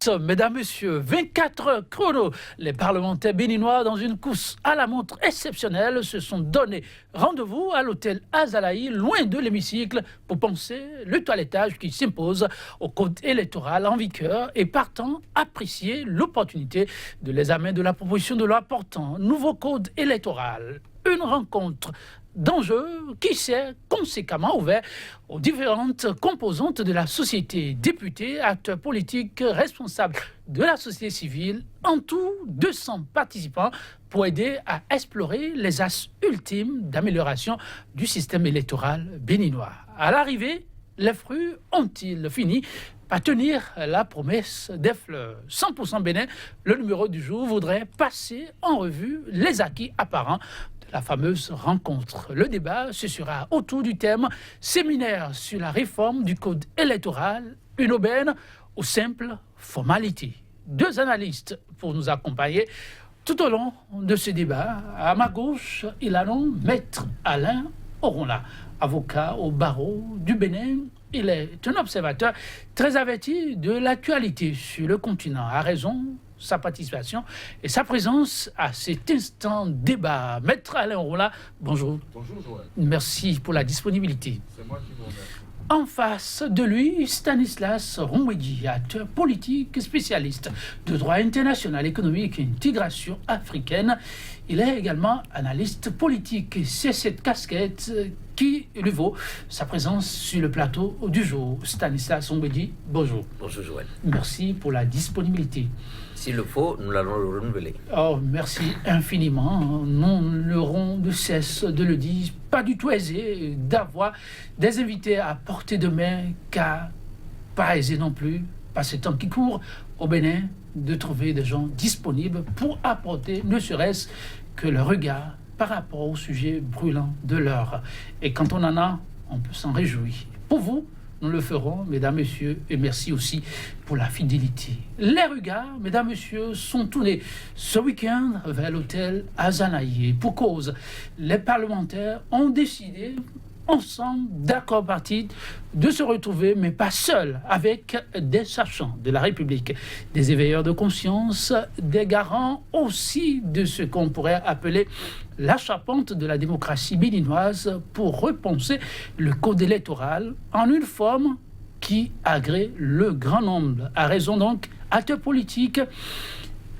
tous, mesdames, messieurs, 24 heures chrono. Les parlementaires béninois, dans une course à la montre exceptionnelle, se sont donné rendez-vous à l'hôtel Azalaï, loin de l'hémicycle, pour penser le toilettage qui s'impose au code électoral en vigueur et partant apprécier l'opportunité de l'examen de la proposition de loi portant nouveau code électoral. Une rencontre d'enjeux qui s'est conséquemment ouvert aux différentes composantes de la société, députés, acteurs politiques, responsables de la société civile, en tout 200 participants pour aider à explorer les axes ultimes d'amélioration du système électoral béninois. À l'arrivée, les fruits ont-ils fini par tenir la promesse des fleurs? 100% Bénin, le numéro du jour voudrait passer en revue les acquis apparents la fameuse rencontre. Le débat, ce sera autour du thème « Séminaire sur la réforme du code électoral, une aubaine ou simple formalité ». Deux analystes pour nous accompagner tout au long de ce débat. À ma gauche, il a nom Maître Alain Orona, avocat au barreau du Bénin. Il est un observateur très averti de l'actualité sur le continent, à raison sa participation et sa présence à cet instant débat. Maître Alain Orona, bonjour. Bonjour Joël. Merci pour la disponibilité. C'est moi qui vous remercie. En face de lui, Stanislas Romwedji, acteur politique spécialiste de droit international, économique et intégration africaine. Il est également analyste politique. C'est cette casquette qui lui vaut sa présence sur le plateau du jour. Stanislas Romwedji, bonjour. Bonjour Joël. Merci pour la disponibilité. S'il le faut, nous allons le renouveler. Oh, merci infiniment. Nous n'aurons de cesse de le dire. Pas du tout aisé d'avoir des invités à portée de main, car pas aisé non plus, par ce temps qui court au Bénin, de trouver des gens disponibles pour apporter ne serait-ce que le regard par rapport au sujet brûlant de l'heure. Et quand on en a, on peut s'en réjouir. Pour vous, nous le ferons, mesdames, messieurs, et merci aussi pour la fidélité. Les regards, mesdames, messieurs, sont tournés ce week-end vers l'hôtel Azalaï. Pour cause, les parlementaires ont décidé ensemble, d'accord parti, de se retrouver, mais pas seuls, avec des sachants de la République, des éveilleurs de conscience, des garants aussi de ce qu'on pourrait appeler la charpente de la démocratie béninoise pour repenser le code électoral en une forme qui agrée le grand nombre. À raison donc, acteurs politiques,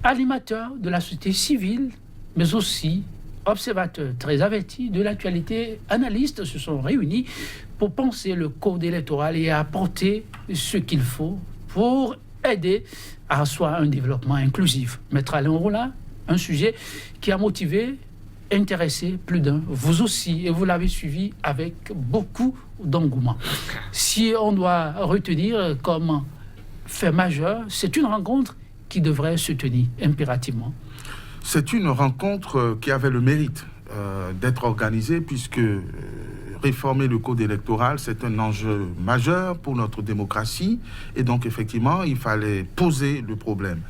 animateurs de la société civile, mais aussi observateurs très avertis de l'actualité, analystes se sont réunis pour penser le code électoral et apporter ce qu'il faut pour aider à asseoir un développement inclusif. Maître Alain Orona, un sujet qui a motivé, intéressé plus d'un, vous aussi, et vous l'avez suivi avec beaucoup d'engouement. Si on doit retenir comme fait majeur, c'est une rencontre qui devrait se tenir impérativement. C'est une rencontre qui avait le mérite d'être organisée puisque réformer le code électoral, c'est un enjeu majeur pour notre démocratie et donc effectivement, il fallait poser le problème.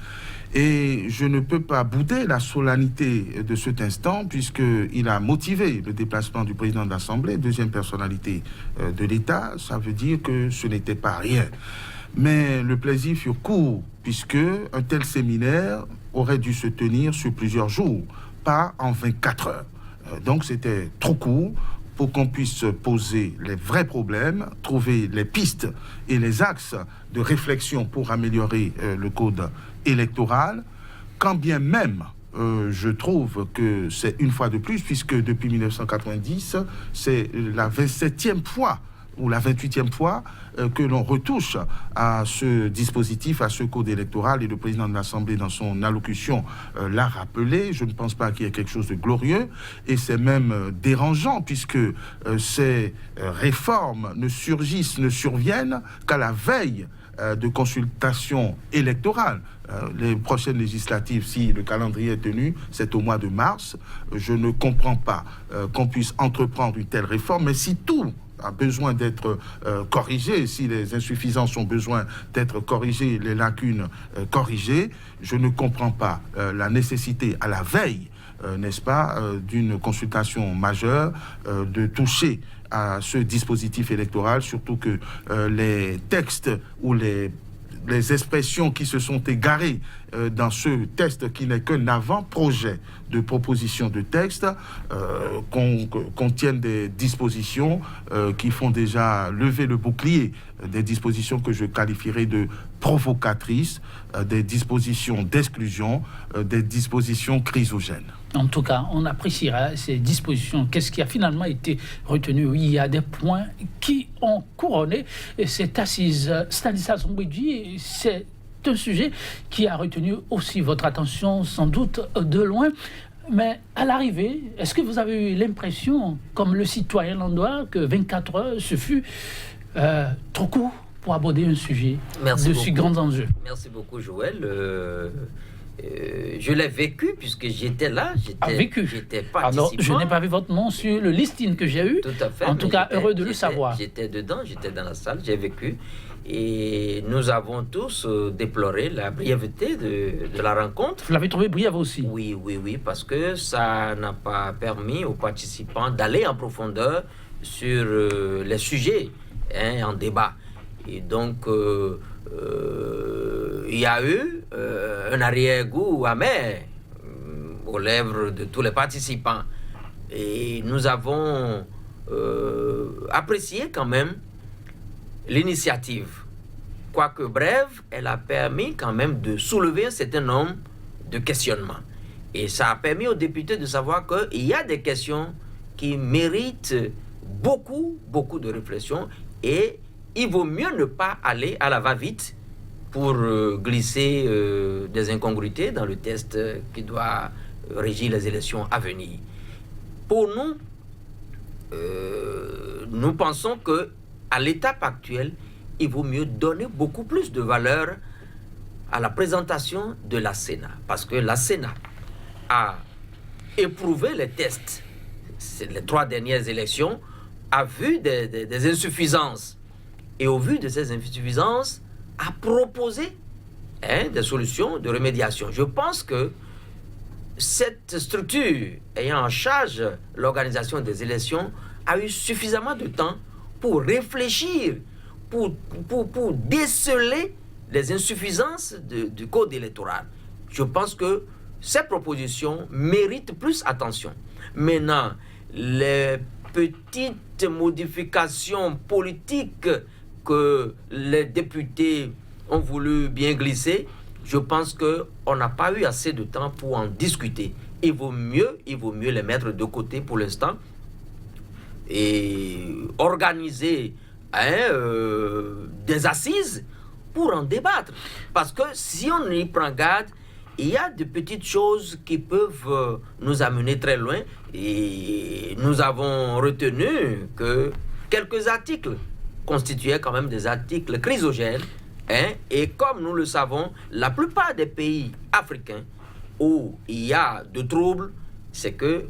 Et je ne peux pas bouder la solennité de cet instant puisqu'il a motivé le déplacement du président de l'Assemblée, deuxième personnalité de l'État. Ça veut dire que ce n'était pas rien. Mais le plaisir fut court puisque un tel séminaire aurait dû se tenir sur plusieurs jours, pas en 24 heures. Donc c'était trop court pour qu'on puisse poser les vrais problèmes, trouver les pistes et les axes de réflexion pour améliorer le code électoral, quand bien même je trouve que c'est une fois de plus, puisque depuis 1990, c'est la 27e fois ou la 28e fois que l'on retouche à ce dispositif, à ce code électoral, et le président de l'Assemblée, dans son allocution, l'a rappelé. Je ne pense pas qu'il y ait quelque chose de glorieux, et c'est même dérangeant, puisque ces réformes ne surviennent qu'à la veille de consultation électorale. Les prochaines législatives, si le calendrier est tenu, c'est au mois de mars. Je ne comprends pas qu'on puisse entreprendre une telle réforme, mais si tout a besoin d'être corrigé, si les insuffisances ont besoin d'être corrigées, les lacunes corrigées, je ne comprends pas la nécessité à la veille, n'est-ce pas, d'une consultation majeure, de toucher à ce dispositif électoral, surtout que les textes ou les les expressions qui se sont égarées dans ce texte qui n'est qu'un avant-projet de proposition de texte contiennent des dispositions qui font déjà lever le bouclier, des dispositions que je qualifierais de provocatrices, des dispositions d'exclusion, des dispositions chrysogènes. En tout cas, on appréciera ces dispositions. Qu'est-ce qui a finalement été retenu? Oui, il y a des points qui ont couronné cette assise. Stanislas Mbouedji, c'est un sujet qui a retenu aussi votre attention, sans doute de loin. Mais à l'arrivée, est-ce que vous avez eu l'impression, comme le citoyen landois, que 24 heures, ce fut trop court pour aborder un sujet de si grands enjeux? Merci beaucoup, Joël. Je l'ai vécu puisque j'étais là, j'étais participant. Alors, je n'ai pas vu votre nom sur le listing que j'ai eu. Tout à fait. En tout cas, heureux de le savoir. J'étais dedans, j'étais dans la salle, j'ai vécu. Et nous avons tous déploré la brièveté de la rencontre. Vous l'avez trouvé briève aussi? Oui, parce que ça n'a pas permis aux participants d'aller en profondeur sur les sujets en débat. Et donc, il y a eu un arrière-goût amer aux lèvres de tous les participants. Et nous avons apprécié quand même l'initiative. Quoique brève, elle a permis quand même de soulever un certain nombre de questionnements. Et ça a permis aux députés de savoir qu'il y a des questions qui méritent beaucoup de réflexion, et il vaut mieux ne pas aller à la va-vite pour glisser des incongruités dans le test qui doit régir les élections à venir. Pour nous, nous pensons qu'à l'étape actuelle, il vaut mieux donner beaucoup plus de valeur à la présentation de la Sénat. Parce que la Sénat a éprouvé les tests. Les 3 dernières élections, a vu des insuffisances. Et au vu de ces insuffisances, a proposé des solutions de remédiation. Je pense que cette structure ayant en charge l'organisation des élections a eu suffisamment de temps pour réfléchir, pour déceler les insuffisances du code électoral. Je pense que ces propositions méritent plus attention. Maintenant, les petites modifications politiques que les députés ont voulu bien glisser, je pense qu'on n'a pas eu assez de temps pour en discuter. Il vaut mieux les mettre de côté pour l'instant et organiser des assises pour en débattre. Parce que si on y prend garde, il y a de petites choses qui peuvent nous amener très loin. Et nous avons retenu que quelques articles constituaient quand même des articles chrysogènes. Et comme nous le savons, la plupart des pays africains où il y a de troubles, c'est que,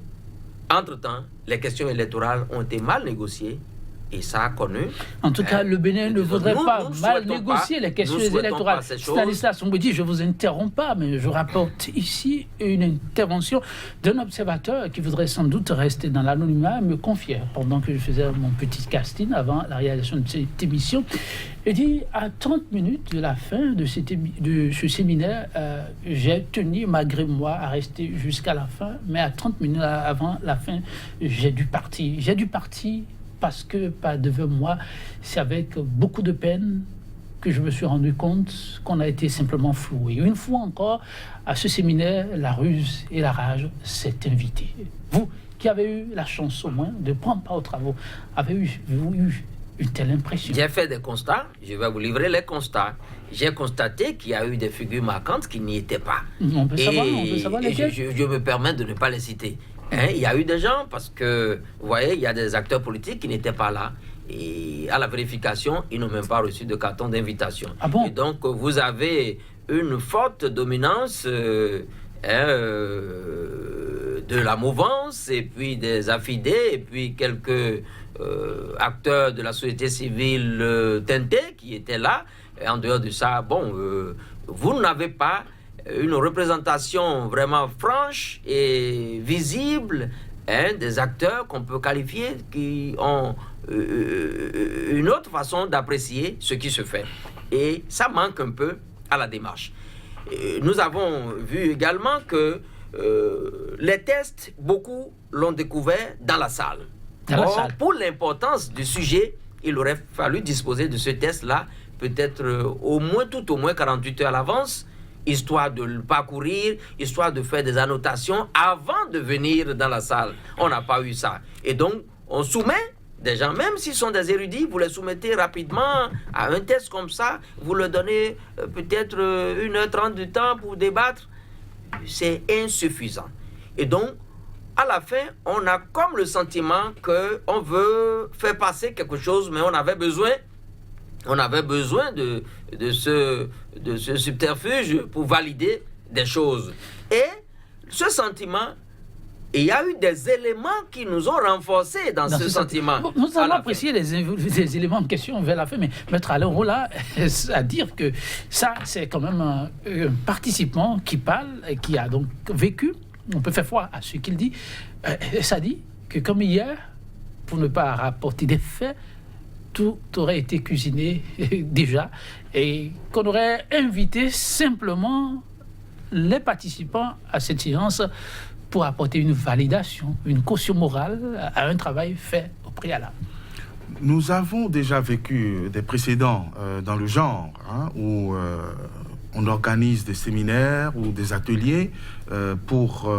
entre-temps, les questions électorales ont été mal négociées. Et ça a connu. En tout cas, le Bénin ne voudrait pas mal négocier les questions électorales. Stanislas Mbouedji, je ne vous interromps pas, mais je rapporte ici une intervention d'un observateur qui voudrait sans doute rester dans l'anonymat, me confier, pendant que je faisais mon petit casting avant la réalisation de cette émission. Il dit, à 30 minutes de la fin de ce séminaire, j'ai tenu, malgré moi, à rester jusqu'à la fin, mais à 30 minutes avant la fin, j'ai dû partir. J'ai dû partir parce que, pas devant moi, c'est avec beaucoup de peine que je me suis rendu compte qu'on a été simplement floué. Une fois encore, à ce séminaire, la ruse et la rage s'est invitée. Vous, qui avez eu la chance au moins de prendre part aux travaux, avez-vous eu une telle impression? J'ai fait des constats, je vais vous livrer les constats. J'ai constaté qu'il y a eu des figures marquantes qui n'y étaient pas. On peut savoir lesquelles. Je me permets de ne pas les citer. Il y a eu des gens, parce que, vous voyez, il y a des acteurs politiques qui n'étaient pas là. Et à la vérification, ils n'ont même pas reçu de carton d'invitation. Ah bon? Et donc, vous avez une forte dominance de la mouvance, et puis des affidés, et puis quelques acteurs de la société civile teintés qui étaient là. Et en dehors de ça, vous n'avez pas une représentation vraiment franche et visible des acteurs qu'on peut qualifier qui ont une autre façon d'apprécier ce qui se fait. Et ça manque un peu à la démarche. Nous avons vu également que les tests, beaucoup l'ont découvert dans la salle. Or, pour l'importance du sujet, il aurait fallu disposer de ce test-là peut-être tout au moins 48 heures à l'avance, histoire de le parcourir, histoire de faire des annotations avant de venir dans la salle. On n'a pas eu ça. Et donc, on soumet des gens, même s'ils sont des érudits, vous les soumettez rapidement à un test comme ça, vous leur donnez peut-être 1h30 de temps pour débattre. C'est insuffisant. Et donc, à la fin, on a comme le sentiment qu'on veut faire passer quelque chose, mais on avait besoin de ce subterfuge pour valider des choses. Et ce sentiment, il y a eu des éléments qui nous ont renforcés dans ce sentiment. Nous allons apprécier les éléments en question vers la fin, mais Maître Alain Rolla à dire que ça, c'est quand même un participant qui parle et qui a donc vécu. On peut faire foi à ce qu'il dit. Ça dit que comme hier, pour ne pas rapporter des faits, tout aurait été cuisiné déjà et qu'on aurait invité simplement les participants à cette séance pour apporter une validation, une caution morale à un travail fait au préalable. Nous avons déjà vécu des précédents dans le genre, où on organise des séminaires ou des ateliers pour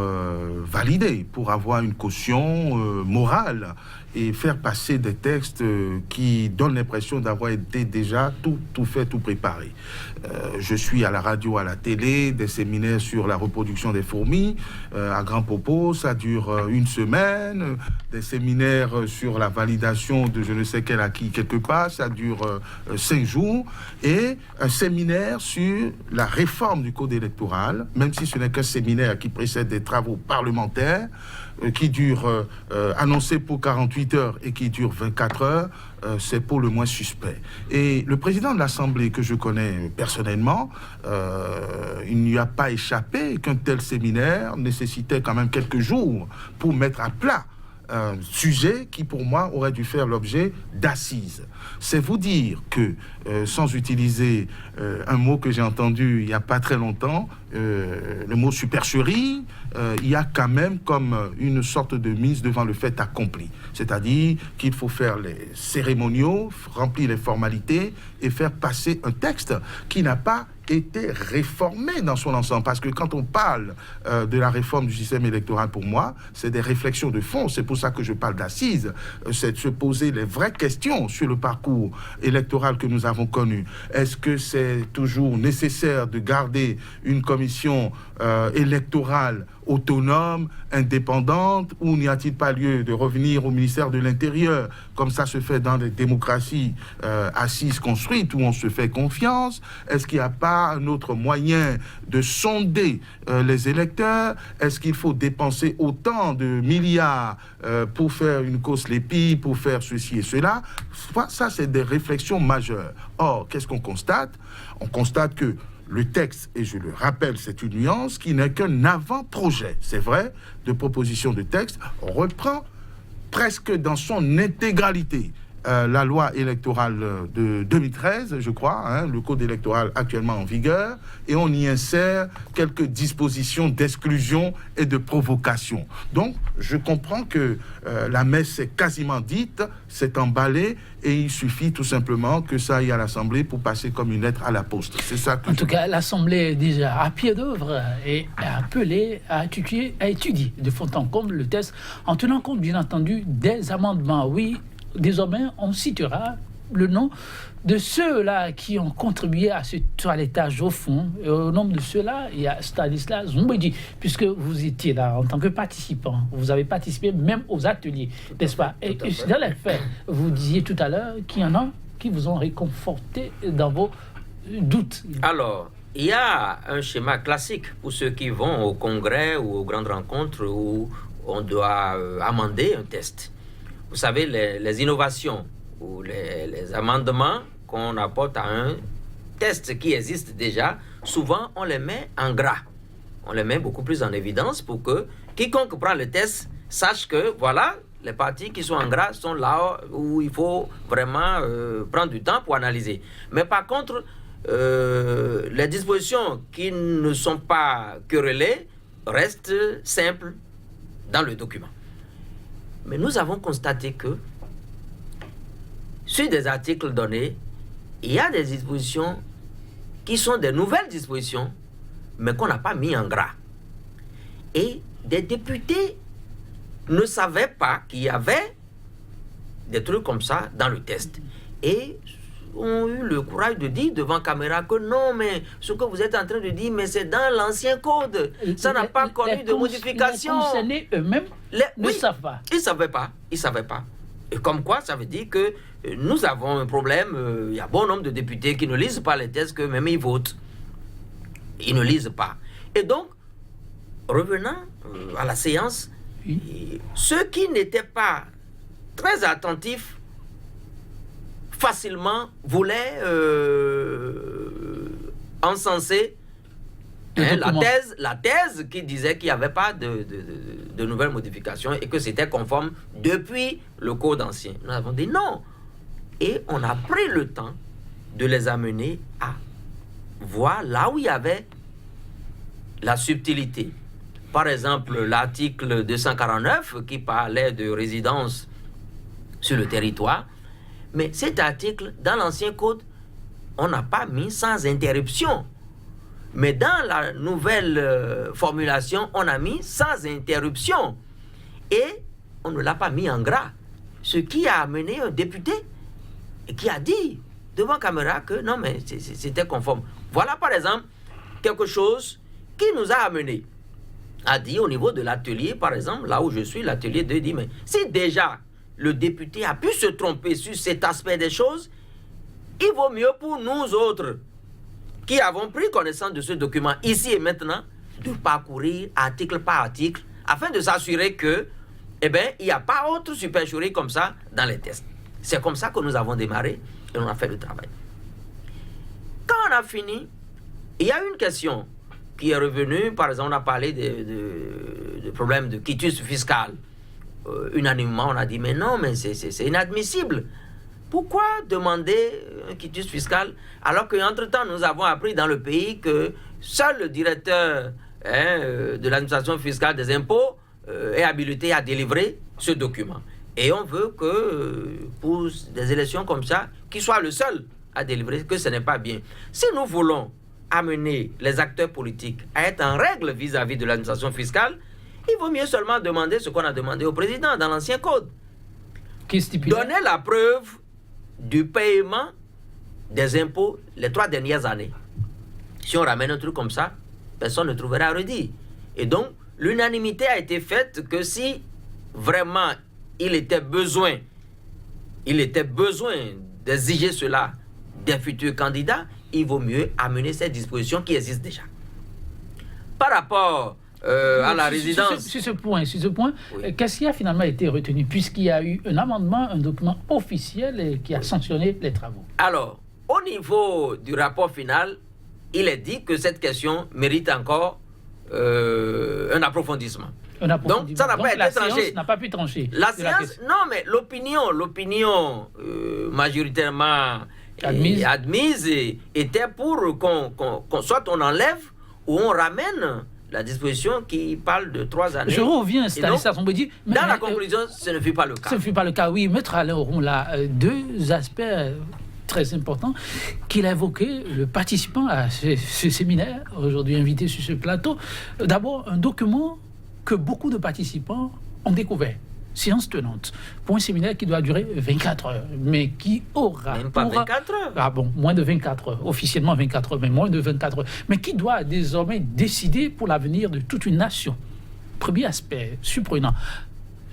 valider, pour avoir une caution morale et faire passer des textes qui donnent l'impression d'avoir été déjà tout fait, tout préparé. Je suis à la radio, à la télé, des séminaires sur la reproduction des fourmis à Grand Popo, ça dure une semaine. Des séminaires sur la validation de je ne sais quel acquis quelque part, ça dure 5 jours. Et un séminaire sur la réforme du code électoral, même si ce n'est qu'un séminaire qui précède des travaux parlementaires, qui dure, annoncé pour 48 heures et qui dure 24 heures, c'est pour le moins suspect. Et le président de l'Assemblée, que je connais personnellement, il n'y a pas échappé qu'un tel séminaire nécessitait quand même quelques jours pour mettre à plat un sujet qui, pour moi, aurait dû faire l'objet d'assises. C'est vous dire que, sans utiliser un mot que j'ai entendu il n'y a pas très longtemps, le mot supercherie, il y a quand même comme une sorte de mise devant le fait accompli. C'est-à-dire qu'il faut faire les cérémoniaux, remplir les formalités et faire passer un texte qui n'a pas été réformé dans son ensemble. Parce que quand on parle de la réforme du système électoral, pour moi, c'est des réflexions de fond. C'est pour ça que je parle d'assises. C'est de se poser les vraies questions sur le parcours électoral que nous avons connu. Est-ce que c'est toujours nécessaire de garder une commission électorale autonome, indépendante, ou n'y a-t-il pas lieu de revenir au ministère de l'Intérieur, comme ça se fait dans les démocraties assises construites, où on se fait confiance? Est-ce qu'il n'y a pas un autre moyen de sonder les électeurs? Est-ce qu'il faut dépenser autant de milliards pour faire une cause lépi, pour faire ceci et cela? Ça, c'est des réflexions majeures. Or, qu'est-ce qu'on constate? On constate que le texte, et je le rappelle, c'est une nuance qui n'est qu'un avant-projet, c'est vrai, de proposition de texte, reprend presque dans son intégralité la loi électorale de 2013, je crois, le code électoral actuellement en vigueur, et on y insère quelques dispositions d'exclusion et de provocation. Donc, je comprends que la messe est quasiment dite, c'est emballé, et il suffit tout simplement que ça aille à l'Assemblée pour passer comme une lettre à la poste. C'est ça que en tout cas, l'Assemblée est déjà à pied d'œuvre et appelée à étudier de fond en comble le texte, en tenant compte, bien entendu, des amendements. Oui, désormais, on citera le nom de ceux-là qui ont contribué à ce toilettage au fond. Et au nombre de ceux-là, il y a Stanislas Zoumbedi, puisque vous étiez là en tant que participant. Vous avez participé même aux ateliers, n'est-ce pas? Et dans les faits, vous disiez tout à l'heure qu'il y en a qui vous ont réconforté dans vos doutes. Alors, il y a un schéma classique pour ceux qui vont au congrès ou aux grandes rencontres où on doit amender un texte. Vous savez, les innovations ou les amendements qu'on apporte à un texte qui existe déjà, souvent on les met en gras. On les met beaucoup plus en évidence pour que quiconque prend le texte sache que, voilà, Les parties qui sont en gras sont là où il faut vraiment prendre du temps pour analyser. Mais par contre, les dispositions qui ne sont pas querellées restent simples dans le document. Mais nous avons constaté que sur des articles donnés, il y a des dispositions qui sont des nouvelles dispositions, mais qu'on n'a pas mis en gras. Et des députés ne savaient pas qu'il y avait des trucs comme ça dans le test. Et ont eu le courage de dire devant caméra que non, mais ce que vous êtes en train de dire, mais c'est dans l'ancien code. Ça n'a pas connu de modification. Les concernés eux-mêmes ne savent pas. Ils ne savaient pas. Et comme quoi, ça veut dire que nous avons un problème. Il y a bon nombre de députés qui ne lisent pas les tests, que même ils votent. Ils ne lisent pas. Et donc, revenant à la séance, ceux qui n'étaient pas très attentifs facilement voulaient encenser la thèse qui disait qu'il n'y avait pas de nouvelles modifications et que c'était conforme depuis le code ancien. Nous avons dit non. Et on a pris le temps de les amener à voir là où il y avait la subtilité. Par exemple, l'article 249 qui parlait de résidence sur le territoire. Mais cet article, dans l'ancien code, on n'a pas mis sans interruption. Mais dans la nouvelle formulation, on a mis sans interruption. Et on ne l'a pas mis en gras. Ce qui a amené un député et qui a dit devant caméra que non, mais c'était conforme. Voilà par exemple quelque chose qui nous a amené à dire au niveau de l'atelier, par exemple, là où je suis, l'atelier 2 dit, mais si déjà le député a pu se tromper sur cet aspect des choses, il vaut mieux pour nous autres qui avons pris connaissance de ce document ici et maintenant, de parcourir article par article afin de s'assurer que, il n'y a pas autre supercherie comme ça dans les tests. C'est comme ça que nous avons démarré et on a fait le travail. Quand on a fini, il y a une question qui est revenue. Par exemple, on a parlé de problèmes de quitus fiscal. Unanimement, on a dit, mais non, mais c'est inadmissible. Pourquoi demander un quitus fiscal alors qu'entre-temps, nous avons appris dans le pays que seul le directeur de l'administration fiscale des impôts est habilité à délivrer ce document. Et on veut que pour des élections comme ça, qu'il soit le seul à délivrer, que ce n'est pas bien. Si nous voulons amener les acteurs politiques à être en règle vis-à-vis de l'administration fiscale, il vaut mieux seulement demander ce qu'on a demandé au président dans l'ancien code. Donner la preuve du paiement des impôts les 3 dernières années. Si on ramène un truc comme ça, personne ne trouvera à redire. Et donc, l'unanimité a été faite que si vraiment il était besoin d'exiger cela des futurs candidats, il vaut mieux amener ces dispositions qui existent déjà. Par rapport à la résidence... Sur ce point, oui. Qu'est-ce qui a finalement été retenu, puisqu'il y a eu un amendement, un document officiel qui a sanctionné les travaux? Alors, au niveau du rapport final, il est dit que cette question mérite encore un approfondissement. Donc, ça n'a pas été tranché. N'a pas pu trancher. La science, non, mais l'opinion majoritairement admise était pour qu'on soit on enlève ou on ramène la disposition qui parle de 3 années. Je reviens, Stanislas, on me dit... Dans la conclusion, ce ne fut pas le cas. Ce ne fut pas le cas, oui. Maître Alain Auron, là, 2 aspects très importants qu'il a évoqués, le participant à ce séminaire, aujourd'hui invité sur ce plateau. D'abord, un document que beaucoup de participants ont découvert, séance tenante, pour un séminaire qui doit durer 24 heures, mais qui aura... Même pas 24 heures. Ah bon, moins de 24 heures, officiellement 24 heures, mais moins de 24 heures, mais qui doit désormais décider pour l'avenir de toute une nation. Premier aspect, surprenant.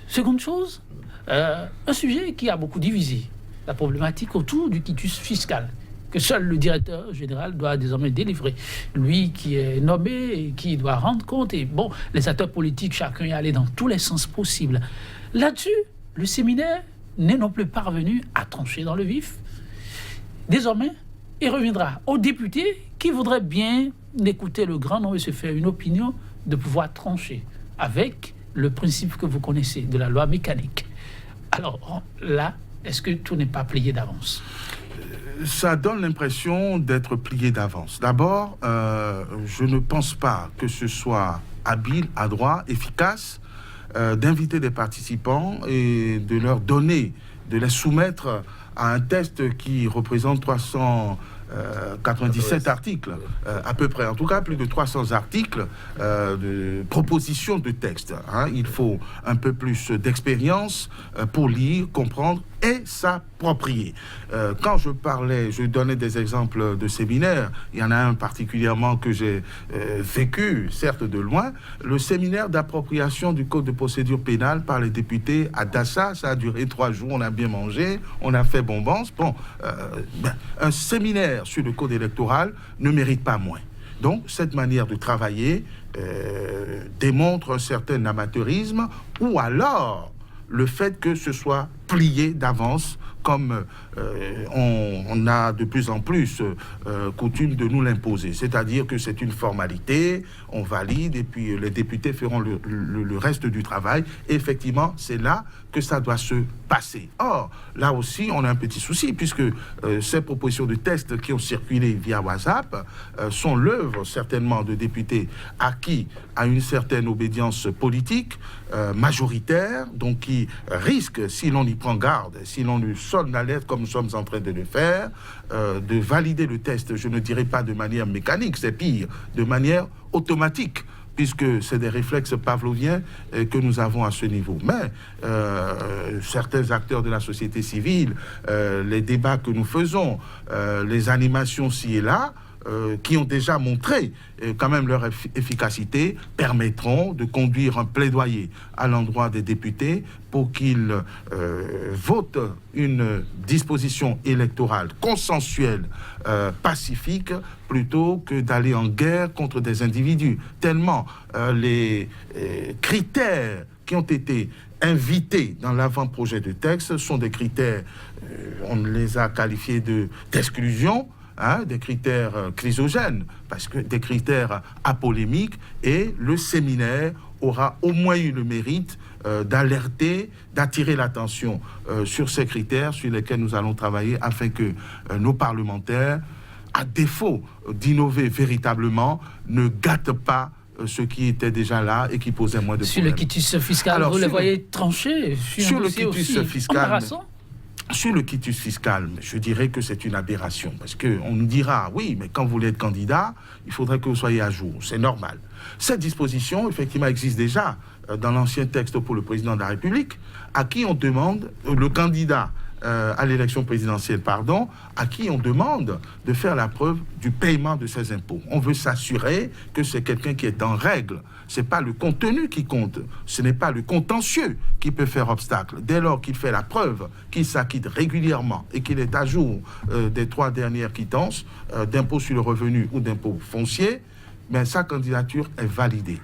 Seconde chose, un sujet qui a beaucoup divisé, la problématique autour du quitus fiscal, que seul le directeur général doit désormais délivrer. Lui qui est nommé et qui doit rendre compte. Et bon, les acteurs politiques, chacun est allé dans tous les sens possibles. Là-dessus, le séminaire n'est non plus parvenu à trancher dans le vif. Désormais, il reviendra aux députés qui voudraient bien écouter le grand nom et se faire une opinion de pouvoir trancher avec le principe que vous connaissez de la loi mécanique. Alors là, est-ce que tout n'est pas plié d'avance? Ça donne l'impression d'être plié d'avance. D'abord, je ne pense pas que ce soit habile, adroit, efficace d'inviter des participants et de leur donner, de les soumettre à un test qui représente 397 articles, à peu près, en tout cas plus de 300 articles de propositions de texte. Il faut un peu plus d'expérience pour lire, comprendre et s'approprier. Quand je donnais des exemples de séminaires, il y en a un particulièrement que j'ai vécu, certes de loin, le séminaire d'appropriation du Code de procédure pénale par les députés à Dassa. Ça a duré 3 jours, on a bien mangé, on a fait bonbons. Un séminaire sur le Code électoral ne mérite pas moins. Donc, cette manière de travailler démontre un certain amateurisme ou alors le fait que ce soit plié d'avance comme on a de plus en plus coutume de nous l'imposer. C'est-à-dire que c'est une formalité, on valide et puis les députés feront le reste du travail. Et effectivement, c'est là que ça doit se passer. Or, là aussi, on a un petit souci puisque ces propositions de texte qui ont circulé via WhatsApp sont l'œuvre certainement de députés acquis à une certaine obédience politique majoritaire, donc qui risquent, si l'on y prend garde, si l'on lui sonne l'alerte comme nous sommes en train de le faire, de valider le test, je ne dirais pas de manière mécanique, c'est pire, de manière automatique, puisque c'est des réflexes pavloviens que nous avons à ce niveau. Mais certains acteurs de la société civile, les débats que nous faisons, les animations ci et là, qui ont déjà montré quand même leur efficacité, permettront de conduire un plaidoyer à l'endroit des députés pour qu'ils votent une disposition électorale consensuelle, pacifique, plutôt que d'aller en guerre contre des individus. Tellement les critères qui ont été invités dans l'avant-projet de texte sont des critères, on les a qualifiés d'exclusion, des critères chrysogènes, parce que des critères apolémiques, et le séminaire aura au moins eu le mérite d'alerter, d'attirer l'attention sur ces critères sur lesquels nous allons travailler afin que nos parlementaires, à défaut d'innover véritablement, ne gâtent pas ce qui était déjà là et qui posait moins de problèmes. Sur le quitus fiscal, alors, vous le voyez tranché sur le quitus fiscal. Sur le quitus fiscal, je dirais que c'est une aberration, parce qu'on nous dira, oui, mais quand vous voulez être candidat, il faudrait que vous soyez à jour, c'est normal. Cette disposition, effectivement, existe déjà dans l'ancien texte pour le président de la République, à qui on demande, le candidat à l'élection présidentielle, à qui on demande de faire la preuve du paiement de ses impôts. On veut s'assurer que c'est quelqu'un qui est en règle. Ce n'est pas le contenu qui compte, ce n'est pas le contentieux qui peut faire obstacle. Dès lors qu'il fait la preuve qu'il s'acquitte régulièrement et qu'il est à jour des 3 dernières quittances d'impôt sur le revenu ou d'impôt foncier, mais sa candidature est validée.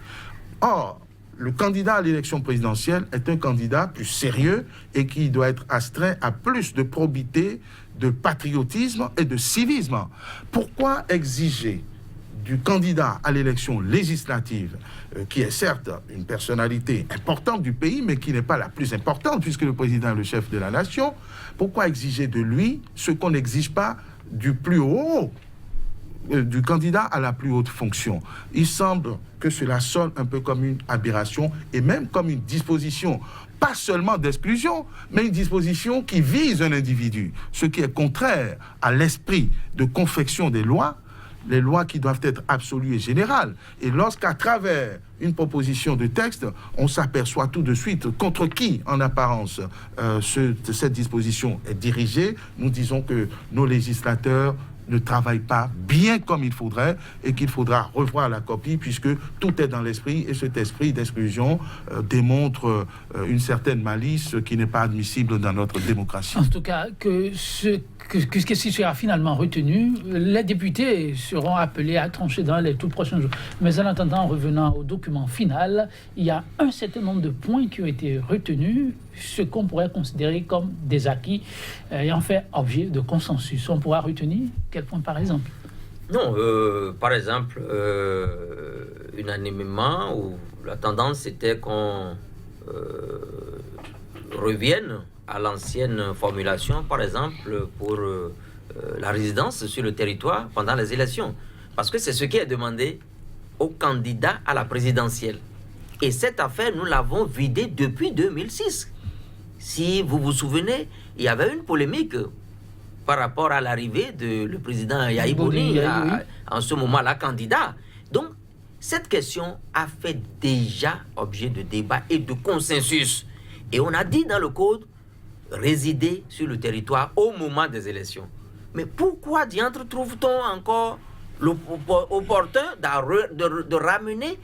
Or, le candidat à l'élection présidentielle est un candidat plus sérieux et qui doit être astreint à plus de probité, de patriotisme et de civisme. Pourquoi exiger du candidat à l'élection législative, qui est certes une personnalité importante du pays, mais qui n'est pas la plus importante, puisque le président est le chef de la nation, pourquoi exiger de lui ce qu'on n'exige pas du plus haut, du candidat à la plus haute fonction? Il semble que cela sonne un peu comme une aberration et même comme une disposition, pas seulement d'exclusion, mais une disposition qui vise un individu, ce qui est contraire à l'esprit de confection des lois, les lois qui doivent être absolues et générales. Et lorsqu'à travers une proposition de texte, on s'aperçoit tout de suite contre qui, en apparence, cette disposition est dirigée, nous disons que nos législateurs ne travaillent pas bien comme il faudrait et qu'il faudra revoir la copie puisque tout est dans l'esprit et cet esprit d'exclusion démontre une certaine malice qui n'est pas admissible dans notre démocratie. En tout cas, que ce qui sera finalement retenu, les députés seront appelés à trancher dans les tout prochains jours. Mais en attendant, en revenant au document final, il y a un certain nombre de points qui ont été retenus, ce qu'on pourrait considérer comme des acquis ayant fait objet de consensus. On pourra retenir quel point par exemple? Non, par exemple, unanimement, où la tendance était qu'on revienne à l'ancienne formulation, par exemple, pour la résidence sur le territoire pendant les élections. Parce que c'est ce qui est demandé aux candidats à la présidentielle. Et cette affaire, nous l'avons vidée depuis 2006. Si vous vous souvenez, il y avait une polémique par rapport à l'arrivée de le président Yahi Boni, en ce moment-là candidat. Donc, cette question a fait déjà objet de débat et de consensus. Et on a dit dans le code, résider sur le territoire au moment des élections. Mais pourquoi diantre trouve-t-on encore opportun de ramener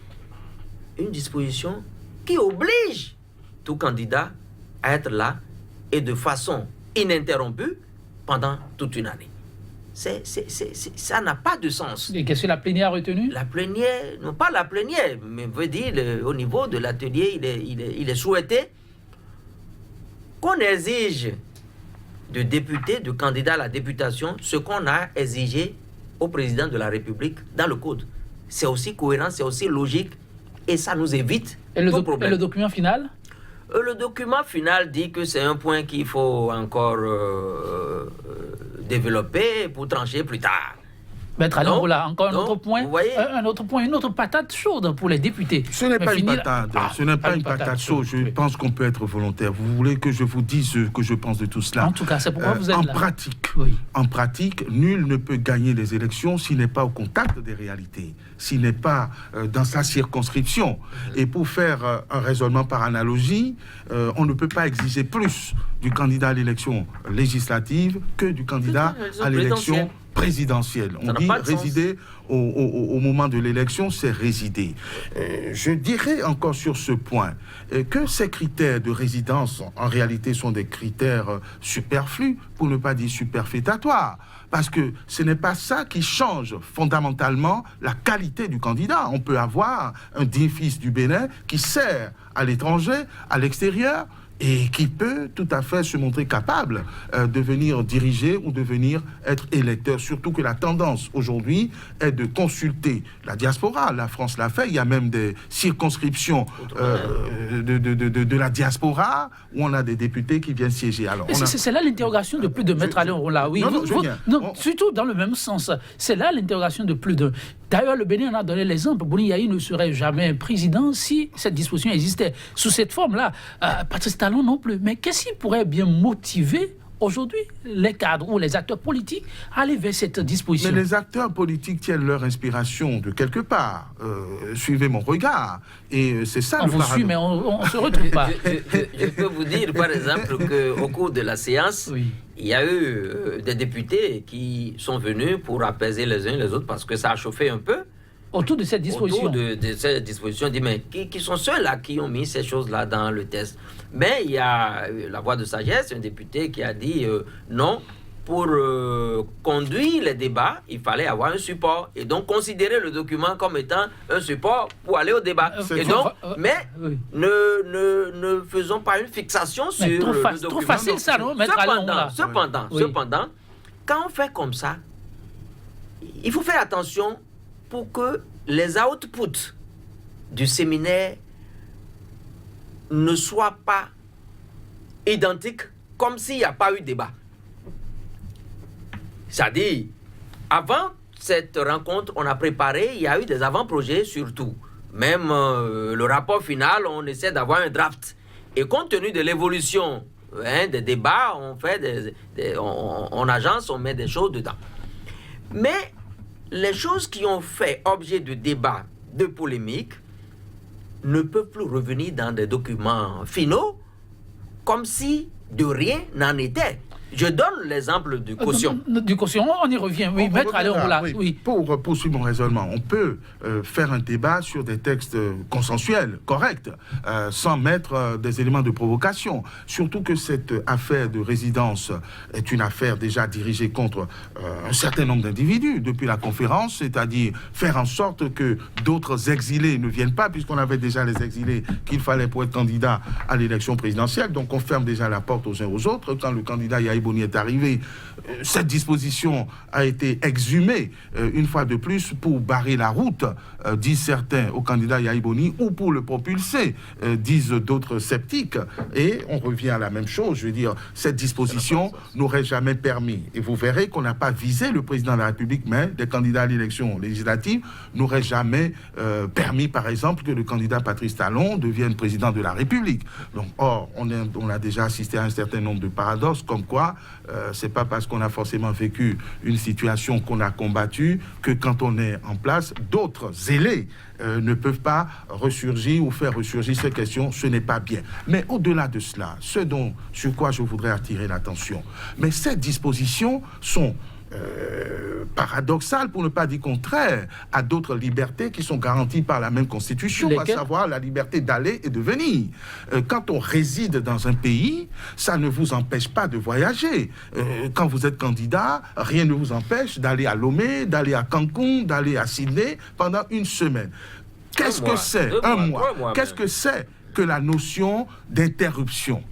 une disposition qui oblige tout candidat à être là et de façon ininterrompue pendant toute une année? Ça n'a pas de sens. Et qu'est-ce que la plénière a retenu? La plénière, non pas la plénière, mais veut dire au niveau de l'atelier, il est souhaité qu'on exige de députés, de candidats à la députation, ce qu'on a exigé au président de la République dans le code. C'est aussi cohérent, c'est aussi logique et ça nous évite tout problème. Et le document final? Le document final dit que c'est un point qu'il faut encore développer pour trancher plus tard. Maître Alain Rolla, encore un autre point, une autre patate chaude pour les députés. Ce n'est pas une patate, ce n'est pas une patate chaude. Je pense qu'on peut être volontaire. Vous voulez que je vous dise ce que je pense de tout cela? En tout cas, c'est pourquoi vous êtes là. En pratique, nul ne peut gagner les élections s'il n'est pas au contact des réalités, s'il n'est pas dans sa circonscription. Et pour faire un raisonnement par analogie, on ne peut pas exiger plus du candidat à l'élection législative que du candidat à l'élection présidentielle. On dit résider au moment de l'élection, c'est résider. Je dirais encore sur ce point que ces critères de résidence, en réalité, sont des critères superflus, pour ne pas dire superfétatoires. Parce que ce n'est pas ça qui change fondamentalement la qualité du candidat. On peut avoir un digne fils du Bénin qui sert à l'étranger, à l'extérieur, et qui peut tout à fait se montrer capable de venir diriger ou de venir être électeur. Surtout que la tendance aujourd'hui est de consulter la diaspora. La France l'a fait. Il y a même des circonscriptions de la diaspora où on a des députés qui viennent siéger. Alors, c'est là l'interrogation de plus de Maître Alain Rolla. Oui, surtout dans le même sens. C'est là l'interrogation de plus de... D'ailleurs, le Bénin en a donné l'exemple. Boni Yahi ne serait jamais président si cette disposition existait sous cette forme-là. Patrice Talon non plus. Mais qu'est-ce qui pourrait bien motiver aujourd'hui les cadres ou les acteurs politiques à aller vers cette disposition? Mais les acteurs politiques tiennent leur inspiration de quelque part. Suivez mon regard. Et c'est ça le paradoxe. On vous suit, mais on ne se retrouve pas. Je peux vous dire, par exemple, qu'au cours de la séance, il y a eu des députés qui sont venus pour apaiser les uns les autres parce que ça a chauffé un peu. Autour de cette disposition. Autour de cette disposition, on dit, mais qui sont ceux-là qui ont mis ces choses-là dans le test? Mais il y a la voix de sagesse, un député qui a dit non, pour conduire les débats, il fallait avoir un support. Et donc, considérer le document comme étant un support pour aller au débat. Et donc, ne faisons pas une fixation sur le document. Trop facile ça, non? Cependant, quand on fait comme ça, il faut faire attention pour que les outputs du séminaire ne soient pas identiques comme s'il n'y a pas eu débat. C'est-à-dire, avant cette rencontre, on a préparé, il y a eu des avant-projets surtout. Même le rapport final, on essaie d'avoir un draft. Et compte tenu de l'évolution des débats, on fait on agence, on met des choses dedans. Mais les choses qui ont fait objet de débat, de polémique, ne peuvent plus revenir dans des documents finaux comme si de rien n'en était. Je donne l'exemple du caution. Du caution, on y revient. Oui, Maître Alain Rolla. Oui. Pour poursuivre mon raisonnement, on peut faire un débat sur des textes consensuels, corrects, sans mettre des éléments de provocation. Surtout que cette affaire de résidence est une affaire déjà dirigée contre un certain nombre d'individus depuis la conférence, c'est-à-dire faire en sorte que d'autres exilés ne viennent pas, puisqu'on avait déjà les exilés qu'il fallait pour être candidat à l'élection présidentielle. Donc on ferme déjà la porte aux uns aux autres. Quand le candidat Yahi Yaïboni est arrivé. Cette disposition a été exhumée une fois de plus pour barrer la route, disent certains, au candidat Yaïboni, ou pour le propulser, disent d'autres sceptiques. Et on revient à la même chose. Je veux dire, cette disposition n'aurait jamais permis. Et vous verrez qu'on n'a pas visé le président de la République, mais des candidats à l'élection législative n'auraient jamais permis, par exemple, que le candidat Patrice Talon devienne président de la République. Donc, or, on a déjà assisté à un certain nombre de paradoxes, comme quoi c'est pas parce qu'on a forcément vécu une situation qu'on a combattue que quand on est en place, d'autres zélés ne peuvent pas ressurgir ou faire ressurgir ces questions. Ce n'est pas bien. Mais au-delà de cela, sur quoi je voudrais attirer l'attention, mais ces dispositions sont paradoxal, pour ne pas dire contraire, à d'autres libertés qui sont garanties par la même Constitution, à savoir la liberté d'aller et de venir. Quand on réside dans un pays, ça ne vous empêche pas de voyager. Quand vous êtes candidat, rien ne vous empêche d'aller à Lomé, d'aller à Cancun, d'aller à Sydney pendant une semaine. Qu'est-ce que c'est un mois? Qu'est-ce que c'est que la notion d'interruption?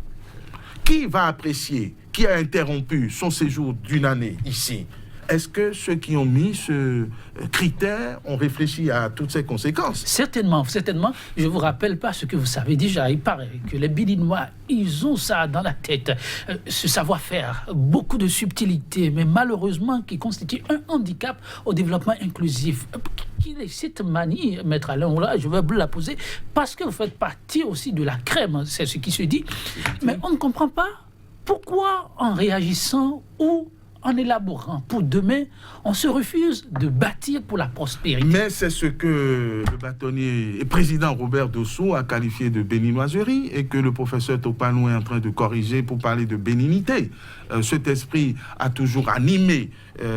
Qui va apprécier qui a interrompu son séjour d'une année ici? Est-ce que ceux qui ont mis ce critère ont réfléchi à toutes ces conséquences? Certainement. Je ne vous rappelle pas ce que vous savez déjà. Il paraît que les Béninois, ils ont ça dans la tête, ce savoir-faire, beaucoup de subtilité, mais malheureusement qui constitue un handicap au développement inclusif. Cette manie, Maître Alain, là, je vais vous la poser, parce que vous faites partie aussi de la crème, c'est ce qui se dit. Mais on ne comprend pas pourquoi, en réagissant ou en élaborant pour demain, on se refuse de bâtir pour la prospérité. Mais c'est ce que le bâtonnier et président Robert Dossou a qualifié de béninoiserie et que le professeur Topanou est en train de corriger pour parler de béninité. Cet esprit a toujours animé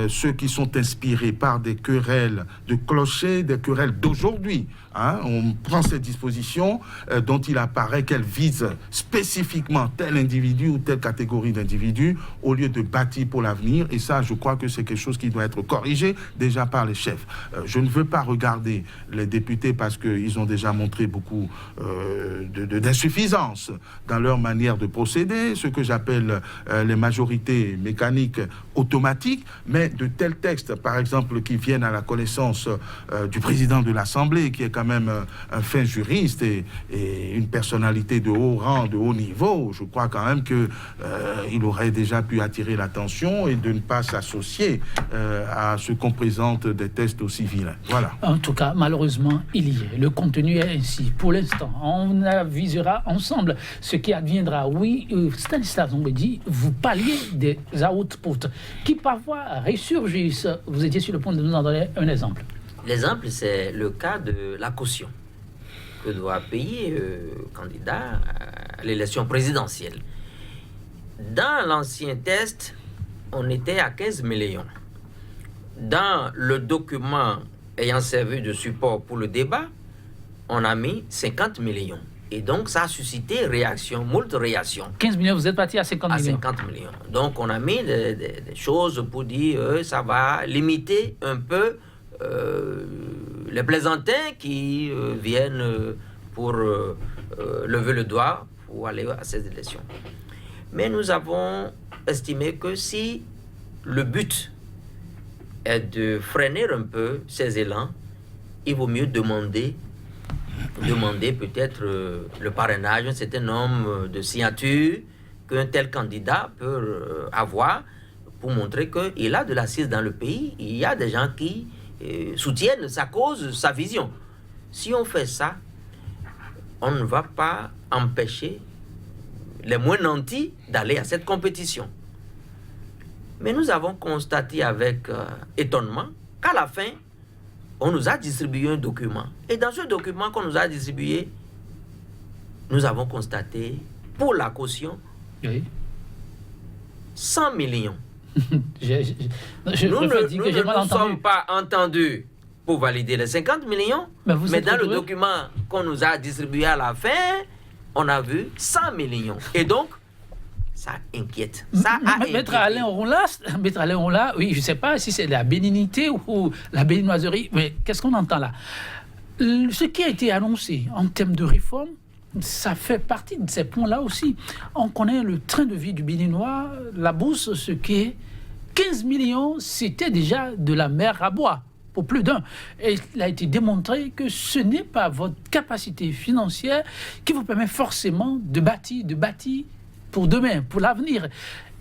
ceux qui sont inspirés par des querelles de clochers, des querelles d'aujourd'hui. On prend ces dispositions dont il apparaît qu'elles visent spécifiquement tel individu ou telle catégorie d'individus au lieu de bâtir pour l'avenir. Et ça, je crois que c'est quelque chose qui doit être corrigé déjà par les chefs. Je ne veux pas regarder les députés parce qu'ils ont déjà montré beaucoup d'insuffisance dans leur manière de procéder, ce que j'appelle les majorités mécaniques automatiques, mais de tels textes, par exemple, qui viennent à la connaissance du président de l'Assemblée, qui est quand même un fin juriste et une personnalité de haut rang, de haut niveau, je crois quand même qu'il aurait déjà pu attirer l'attention et de ne pas s'associer à ce qu'on présente des tests aussi vilains. Voilà. En tout cas, malheureusement, il y est. Le contenu est ainsi. Pour l'instant, on avisera ensemble ce qui adviendra. Oui, Stanislas Ngbedi, vous parliez des outputs qui parfois ressurgissent. Vous étiez sur le point de nous en donner un exemple. L'exemple, c'est le cas de la caution que doit payer le candidat à l'élection présidentielle. Dans l'ancien test, on était à 15 millions. Dans le document ayant servi de support pour le débat, on a mis 50 millions. Et donc, ça a suscité réaction, moult réactions. 15 millions, vous êtes parti à 50 millions. À 50 millions. Donc, on a mis des choses pour dire ça va limiter un peu les plaisantins qui viennent pour lever le doigt pour aller à ces élections. Mais nous avons estimé que si le but est de freiner un peu ces élans, il vaut mieux demander peut-être le parrainage, un certain nombre de signatures qu'un tel candidat peut avoir pour montrer qu'il a de l'assise dans le pays. Il y a des gens qui soutiennent sa cause, sa vision. Si on fait ça, on ne va pas empêcher les moins nantis d'aller à cette compétition. Mais nous avons constaté avec étonnement qu'à la fin, on nous a distribué un document. Et dans ce document qu'on nous a distribué, nous avons constaté, pour la caution, 100 millions. Nous ne sommes pas entendus pour valider les 50 millions, mais dans le document qu'on nous a distribué à la fin, on a vu 100 millions. Et donc, ça inquiète. Maître Alain Ronla, oui, je ne sais pas si c'est la bénignité ou la béninoiserie, mais qu'est-ce qu'on entend là? Ce qui a été annoncé en termes de réforme ça fait partie de ces points-là aussi. On connaît le train de vie du Béninois, la bourse, ce qui est 15 millions, c'était déjà de la mer à boire, pour plus d'un. Et il a été démontré que ce n'est pas votre capacité financière qui vous permet forcément de bâtir pour demain, pour l'avenir.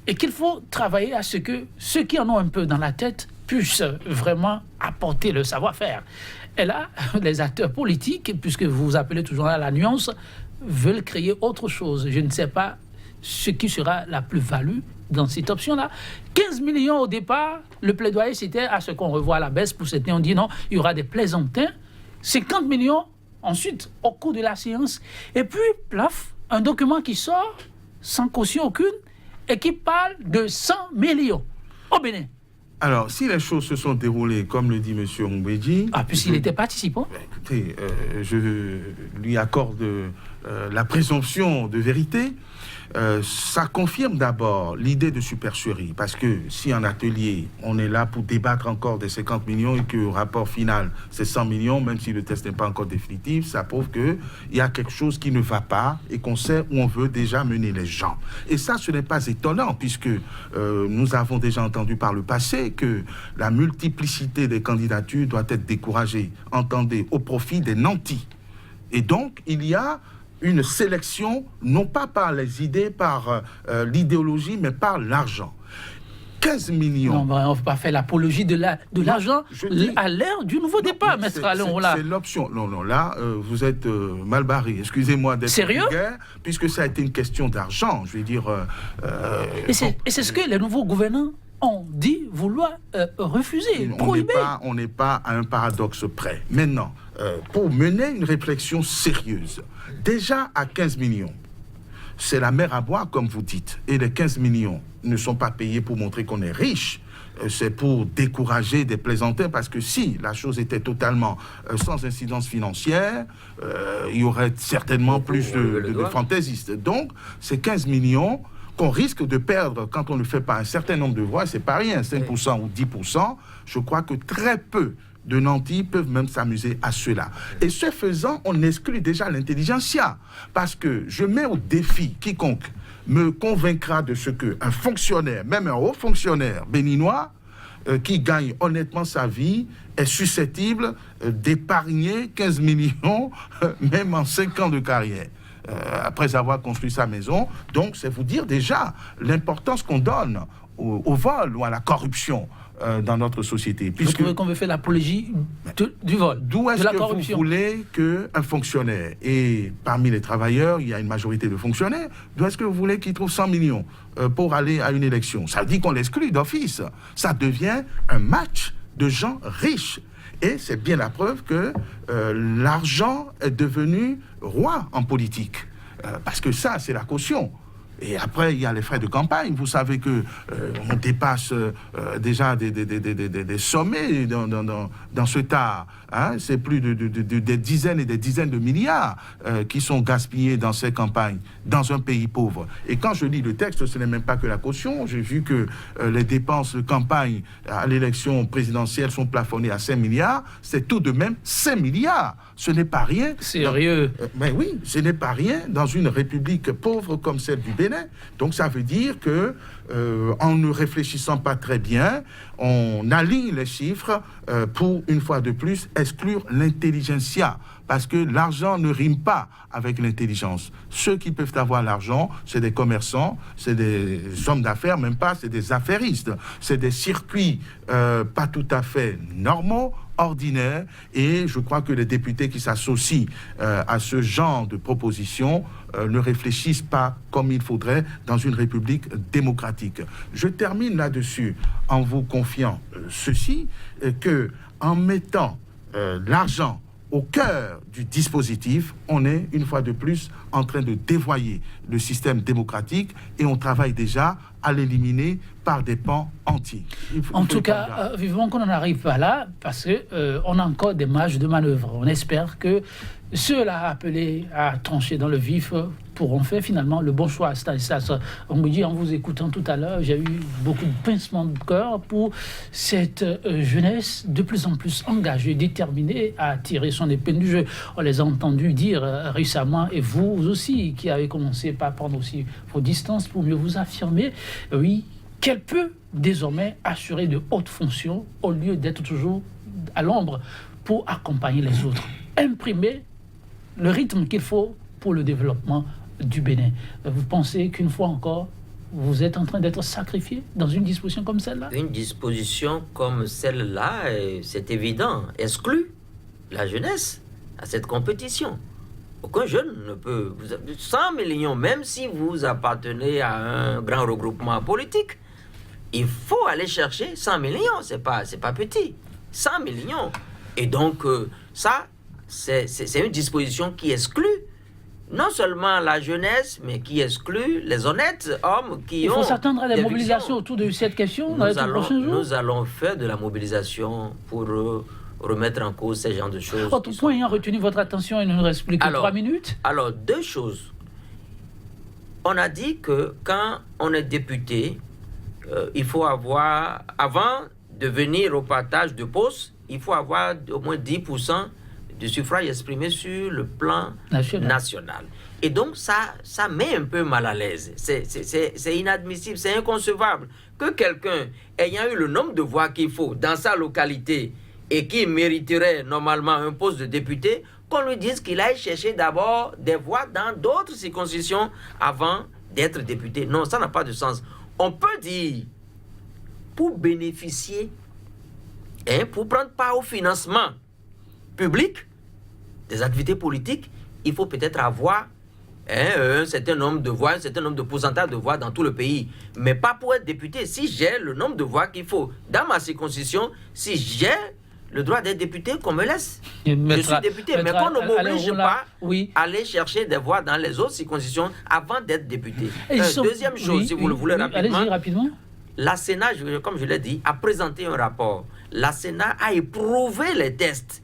Et qu'il faut travailler à ce que ceux qui en ont un peu dans la tête puissent vraiment apporter le savoir-faire. Et là, les acteurs politiques, puisque vous vous appelez toujours à la nuance, veulent créer autre chose. Je ne sais pas ce qui sera la plus-value dans cette option-là. 15 millions au départ, le plaidoyer, c'était à ce qu'on revoit à la baisse pour cette année. On dit non, il y aura des plaisantins. 50 millions, ensuite, au cours de la séance. Et puis, plaf, un document qui sort, sans caution aucune, et qui parle de 100 millions au Bénin. Alors, si les choses se sont déroulées, comme le dit M. Ngwedji... puisqu'il était participant. Écoutez, je lui accorde la présomption de vérité. Ça confirme d'abord l'idée de supercherie, parce que si en atelier, on est là pour débattre encore des 50 millions et que le rapport final, c'est 100 millions, même si le test n'est pas encore définitif, ça prouve qu'il y a quelque chose qui ne va pas et qu'on sait où on veut déjà mener les gens. Et ça, ce n'est pas étonnant, puisque nous avons déjà entendu par le passé que la multiplicité des candidatures doit être découragée, entendez, au profit des nantis. Et donc, il y a une sélection, non pas par les idées, par l'idéologie, mais par l'argent. 15 millions. Non, on ne va pas faire l'apologie de l'argent à l'ère du nouveau départ, maître Alain Rolla. C'est l'option. Non, là, vous êtes mal barré. Excusez-moi d'être vulgaire, puisque ça a été une question d'argent. Je veux dire... et c'est ce que les nouveaux gouvernants ont dit vouloir refuser, prohiber. On n'est pas à un paradoxe près. Maintenant, pour mener une réflexion sérieuse, déjà à 15 millions, c'est la mer à boire, comme vous dites. Et les 15 millions ne sont pas payés pour montrer qu'on est riche. C'est pour décourager des plaisantins, parce que si la chose était totalement sans incidence financière, il y aurait certainement plus de fantaisistes. Donc, ces 15 millions qu'on risque de perdre quand on ne fait pas un certain nombre de voix, c'est pas rien, 5% ou 10%, je crois que très peu de nantis peuvent même s'amuser à cela. Et ce faisant, on exclut déjà l'intelligentsia, parce que je mets au défi quiconque me convaincra de ce qu'un fonctionnaire, même un haut fonctionnaire béninois, qui gagne honnêtement sa vie, est susceptible d'épargner 15 millions, même en 5 ans de carrière. Après avoir construit sa maison. Donc, c'est vous dire déjà l'importance qu'on donne au vol ou à la corruption dans notre société. Puisque vous trouvez qu'on veut faire l'apologie du vol, d'où est-ce que vous voulez qu'un fonctionnaire, et parmi les travailleurs, il y a une majorité de fonctionnaires, d'où est-ce que vous voulez qu'il trouve 100 millions pour aller à une élection? Ça dit qu'on l'exclut d'office. Ça devient un match de gens riches. Et c'est bien la preuve que l'argent est devenu roi en politique. Parce que ça, c'est la caution. Et après, il y a les frais de campagne. Vous savez que on dépasse déjà des sommets dans ce tas. Hein, c'est plus des dizaines et des dizaines de milliards qui sont gaspillés dans ces campagnes, dans un pays pauvre. Et quand je lis le texte, ce n'est même pas que la caution. J'ai vu que les dépenses de campagne à l'élection présidentielle sont plafonnées à 5 milliards. C'est tout de même 5 milliards. Ce n'est pas rien. Sérieux? Mais oui, ce n'est pas rien dans une république pauvre comme celle du Bénin. Donc ça veut dire que en ne réfléchissant pas très bien, on aligne les chiffres pour, une fois de plus, exclure l'intelligentsia. Parce que l'argent ne rime pas avec l'intelligence. Ceux qui peuvent avoir l'argent, c'est des commerçants, c'est des hommes d'affaires, même pas, c'est des affairistes. C'est des circuits pas tout à fait normaux, ordinaires, et je crois que les députés qui s'associent à ce genre de propositions ne réfléchissent pas comme il faudrait dans une république démocratique. Je termine là-dessus en vous confiant ceci, que en mettant l'argent au cœur du dispositif, on est, une fois de plus, en train de dévoyer le système démocratique et on travaille déjà à l'éliminer par des pans entiers. En tout cas, vivons qu'on n'en arrive pas là, parce qu'on a encore des marges de manœuvre. On espère que ceux-là appelés à trancher dans le vif pourront faire finalement le bon choix. On me dit, en vous écoutant tout à l'heure, j'ai eu beaucoup de pincements de cœur pour cette jeunesse de plus en plus engagée, déterminée à tirer son épingle du jeu. On les a entendus dire récemment, et vous aussi, qui avez commencé par prendre aussi vos distances pour mieux vous affirmer, oui, qu'elle peut désormais assurer de hautes fonctions au lieu d'être toujours à l'ombre pour accompagner les autres. Imprimer le rythme qu'il faut pour le développement du Bénin. Vous pensez qu'une fois encore, vous êtes en train d'être sacrifié dans une disposition comme celle-là? Une disposition comme celle-là, c'est évident, exclut la jeunesse à cette compétition. Aucun jeune ne peut... 100 millions, même si vous appartenez à un grand regroupement politique, il faut aller chercher 100 millions, c'est pas petit. 100 millions. Et donc, ça, c'est une disposition qui exclut non seulement la jeunesse, mais qui exclut les honnêtes hommes qui ont... Il faut s'attendre à des mobilisations autour de cette question dans les prochains jours. Nous allons faire de la mobilisation pour remettre en cause ce genre de choses. Autre point ayant retenu votre attention, il ne nous reste plus que 3 minutes. Alors, 2 choses. On a dit que quand on est député, il faut avoir, avant de venir au partage de postes, il faut avoir au moins 10% de suffrage exprimé sur le plan national. Et donc, ça met un peu mal à l'aise. C'est inadmissible, c'est inconcevable que quelqu'un ayant eu le nombre de voix qu'il faut dans sa localité et qui mériterait normalement un poste de député, qu'on lui dise qu'il aille chercher d'abord des voix dans d'autres circonscriptions avant d'être député. Non, ça n'a pas de sens. On peut dire, pour bénéficier, pour prendre part au financement public des activités politiques, il faut peut-être avoir un certain nombre de voix, un certain nombre de pourcentage de voix dans tout le pays. Mais pas pour être député. Si j'ai le nombre de voix qu'il faut dans ma circonscription, si j'ai le droit d'être député, qu'on me laisse. Je suis député, mais qu'on ne m'oblige pas à aller chercher des voix dans les autres circonscriptions avant d'être député. Deuxième chose, si vous le voulez rapidement, la Sénat, comme je l'ai dit, a présenté un rapport. La Sénat a éprouvé les tests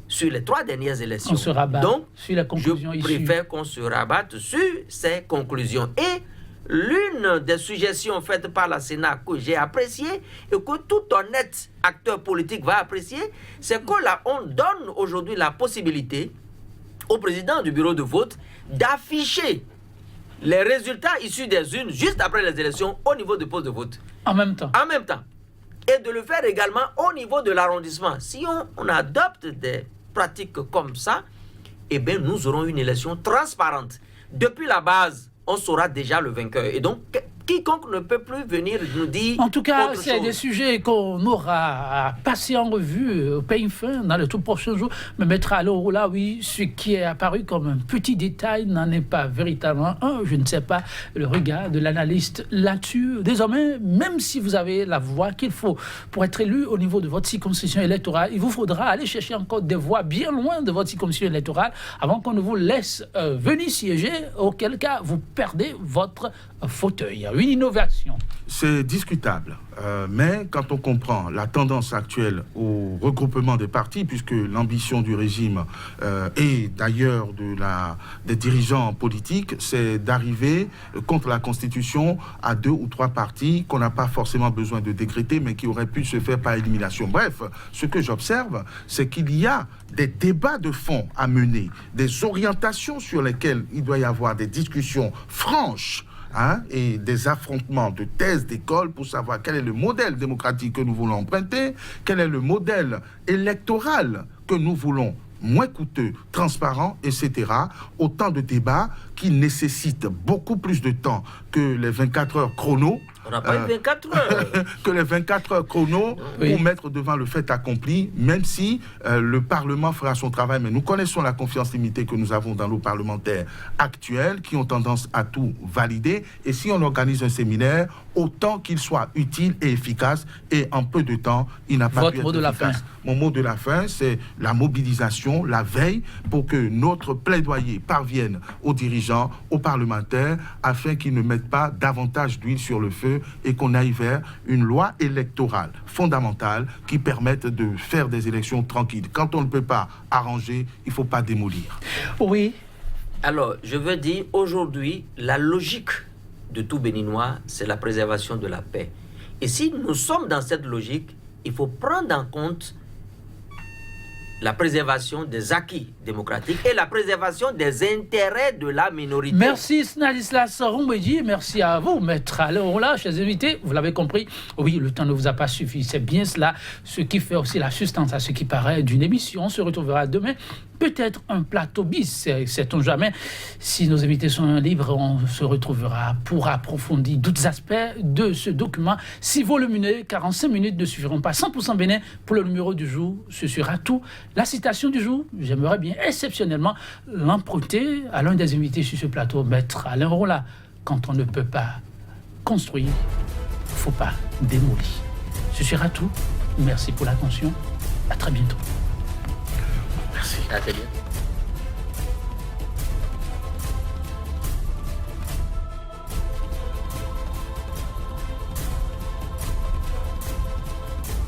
sur les 3 dernières élections. On se rabat donc, sur la conclusion je préfère qu'on se rabatte sur ces conclusions. Et l'une des suggestions faites par la Sénat que j'ai appréciée et que tout honnête acteur politique va apprécier, c'est qu'on donne aujourd'hui la possibilité au président du bureau de vote d'afficher les résultats issus des urnes juste après les élections au niveau du poste de vote. En même temps. En même temps. Et de le faire également au niveau de l'arrondissement. Si on adopte des pratiques comme ça, eh bien, nous aurons une élection transparente. Depuis la base, on saura déjà le vainqueur. Et donc, quiconque ne peut plus venir nous dire... En tout cas, c'est des sujets qu'on aura à passer en revue au peigne fin dans les tout prochains jours. Mais mettre à l'eau là, oui, ce qui est apparu comme un petit détail n'en est pas véritablement un. Je ne sais pas le regard de l'analyste là-dessus. Désormais, même si vous avez la voix qu'il faut pour être élu au niveau de votre circonscription électorale, il vous faudra aller chercher encore des voix bien loin de votre circonscription électorale avant qu'on ne vous laisse venir siéger, auquel cas vous perdez votre fauteuil. Une innovation. C'est discutable, mais quand on comprend la tendance actuelle au regroupement des partis, puisque l'ambition du régime et d'ailleurs des dirigeants politiques, c'est d'arriver contre la Constitution à 2 ou 3 partis qu'on n'a pas forcément besoin de décréter, mais qui auraient pu se faire par élimination. Bref, ce que j'observe, c'est qu'il y a des débats de fond à mener, des orientations sur lesquelles il doit y avoir des discussions franches, et des affrontements de thèses d'école pour savoir quel est le modèle démocratique que nous voulons emprunter, quel est le modèle électoral que nous voulons moins coûteux, transparent, etc. Autant de débats qui nécessitent beaucoup plus de temps que les 24 heures chrono. On n'a pas eu 24 heures. Que les 24 heures chrono pour mettre devant le fait accompli, même si le Parlement fera son travail. Mais nous connaissons la confiance limitée que nous avons dans nos parlementaires actuels qui ont tendance à tout valider. Et si on organise un séminaire, autant qu'il soit utile et efficace, et en peu de temps, il n'a pas pu être efficace. Mon mot de la fin, c'est la mobilisation, la veille, pour que notre plaidoyer parvienne aux dirigeants, aux parlementaires, afin qu'ils ne mettent pas davantage d'huile sur le feu sérieux et qu'on aille vers une loi électorale fondamentale qui permette de faire des élections tranquilles. Quand on ne peut pas arranger, il ne faut pas démolir. Oui. Alors, je veux dire, aujourd'hui, la logique de tout Béninois, c'est la préservation de la paix. Et si nous sommes dans cette logique, il faut prendre en compte la préservation des acquis démocratiques et la préservation des intérêts de la minorité. Merci Stanislas Roumbédi, merci à vous, maître Alain là, chers invités. Vous l'avez compris, oui, le temps ne vous a pas suffi. C'est bien cela, ce qui fait aussi la substance à ce qui paraît d'une émission. On se retrouvera demain. Peut-être un plateau bis, sait-on jamais. Si nos invités sont libres, on se retrouvera pour approfondir d'autres aspects de ce document si volumineux. 45 minutes ne suffiront pas. 100% Bénin pour le numéro du jour, ce sera tout. La citation du jour, j'aimerais bien exceptionnellement l'emprunter à l'un des invités sur ce plateau, maître Alain Rolla. Quand on ne peut pas construire, il ne faut pas démolir. Ce sera tout. Merci pour l'attention. À très bientôt. À très bientôt.